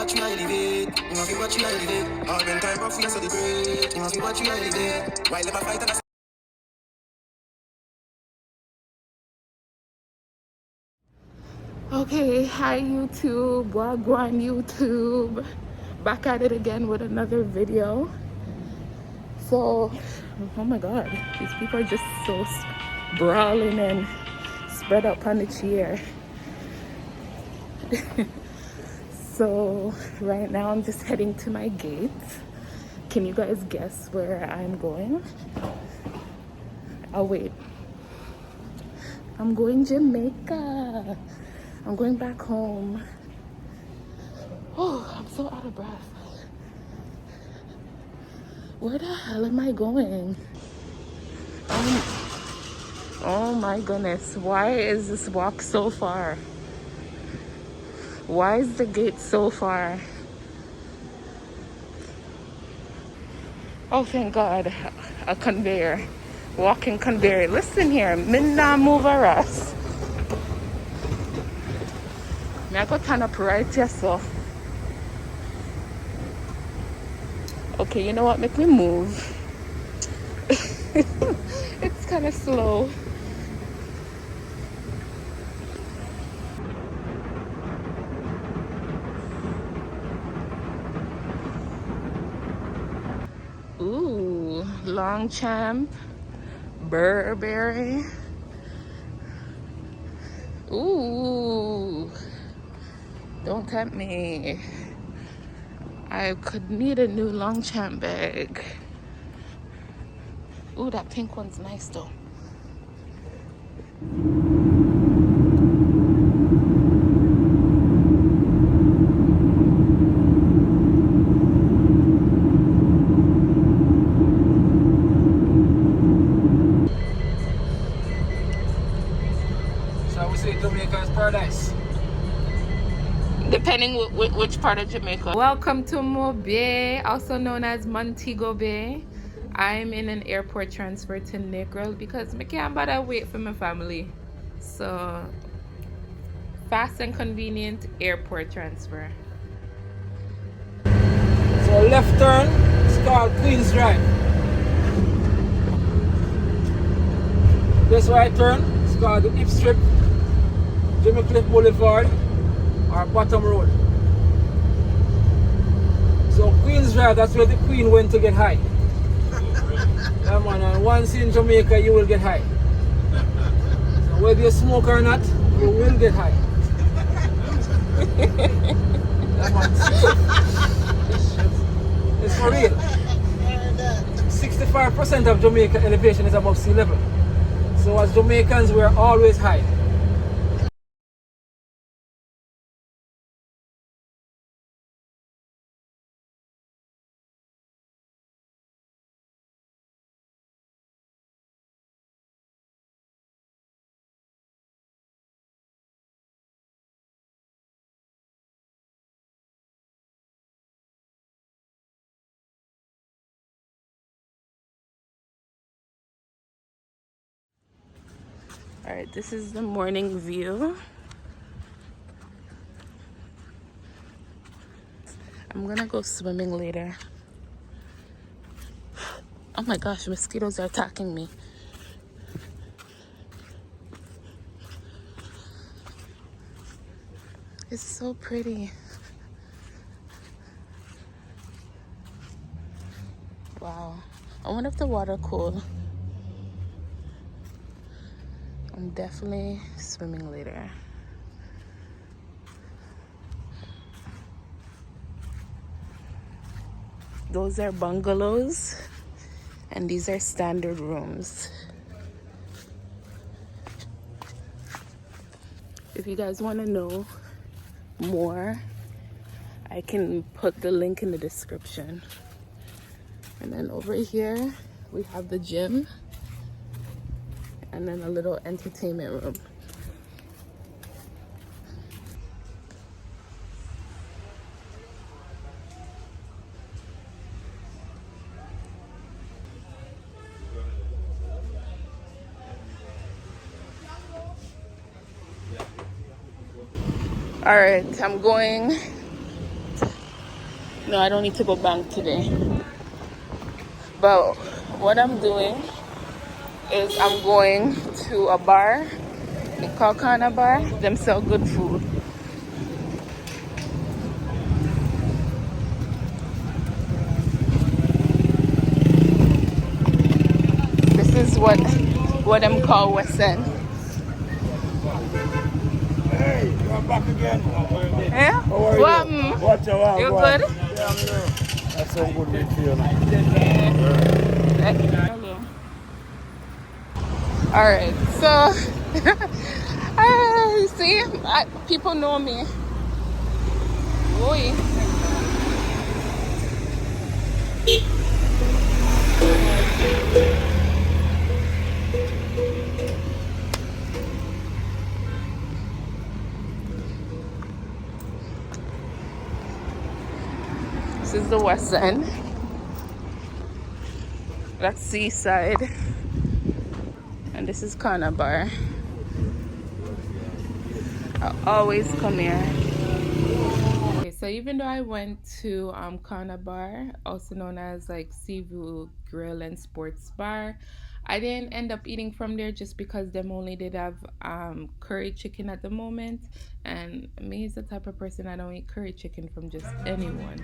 watch you elevate. You want to watch you elevate. All them time off, we are celebrate. You want to watch you elevate. Why let my fight and I... Okay, hi YouTube, Wagwan YouTube. Back at it again with another video. So, oh my god, these people are just so brawling and spread up on the chair. So, right now I'm just heading to my gate. Can you guys guess where I'm going? Oh wait, I'm going Jamaica. I'm going back home. Oh, I'm so out of breath. Where the hell am I going? Oh my goodness, why is this walk so far? Why is the gate so far? Oh, thank God, a conveyor, walking conveyor. Listen here, minna move a us. I go turn up right here, so. Okay, you know what? Make me move. It's kind of slow. Ooh, Longchamp, Burberry. Ooh, don't tempt me. I could need a new Longchamp bag. Ooh, that pink one's nice though. So we say Jamaica's paradise. Depending which part of Jamaica. Welcome to Mo Bay, also known as Montego Bay. I'm in an airport transfer to Negril because I can't bother wait for my family. So, fast and convenient airport transfer. So left turn, it's called Queen's Drive. This right turn, it's called the Hip Strip, Jamaica Boulevard, or Bottom Road. So Queen's Drive, that's where the Queen went to get high. Yeah, man, and once in Jamaica, you will get high. So whether you smoke or not, you will get high. Yeah, man. It's for real. 65% of Jamaica elevation is above sea level. So as Jamaicans, we're always high. All right, this is the morning view. I'm gonna go swimming later. Oh my gosh, mosquitoes are attacking me. It's so pretty. Wow. I wonder if the water cool. I'm definitely swimming later. Those are bungalows, and these are standard rooms. If you guys want to know more, I can put the link in the description. And then over here, we have the gym, and then a little entertainment room. All right, I'm going No, I don't need to go bank today. But what I'm doing is I'm going to a bar, a Kalkana bar. Them sell good food. This is what them call West End. Hey, you're back again. Yeah? How are What? you? Watch out, You go good? on. Yeah, I'm here. That's so good with you. Hello. All right. So, see, people know me. Oi. This is the West End. That's Seaside. And this is Kana Bar. I always come here. Okay, so even though I went to Kana Bar, also known as like Seaview Grill and Sports Bar, I didn't end up eating from there just because them only did have curry chicken at the moment. And me is the type of person I don't eat curry chicken from just anyone.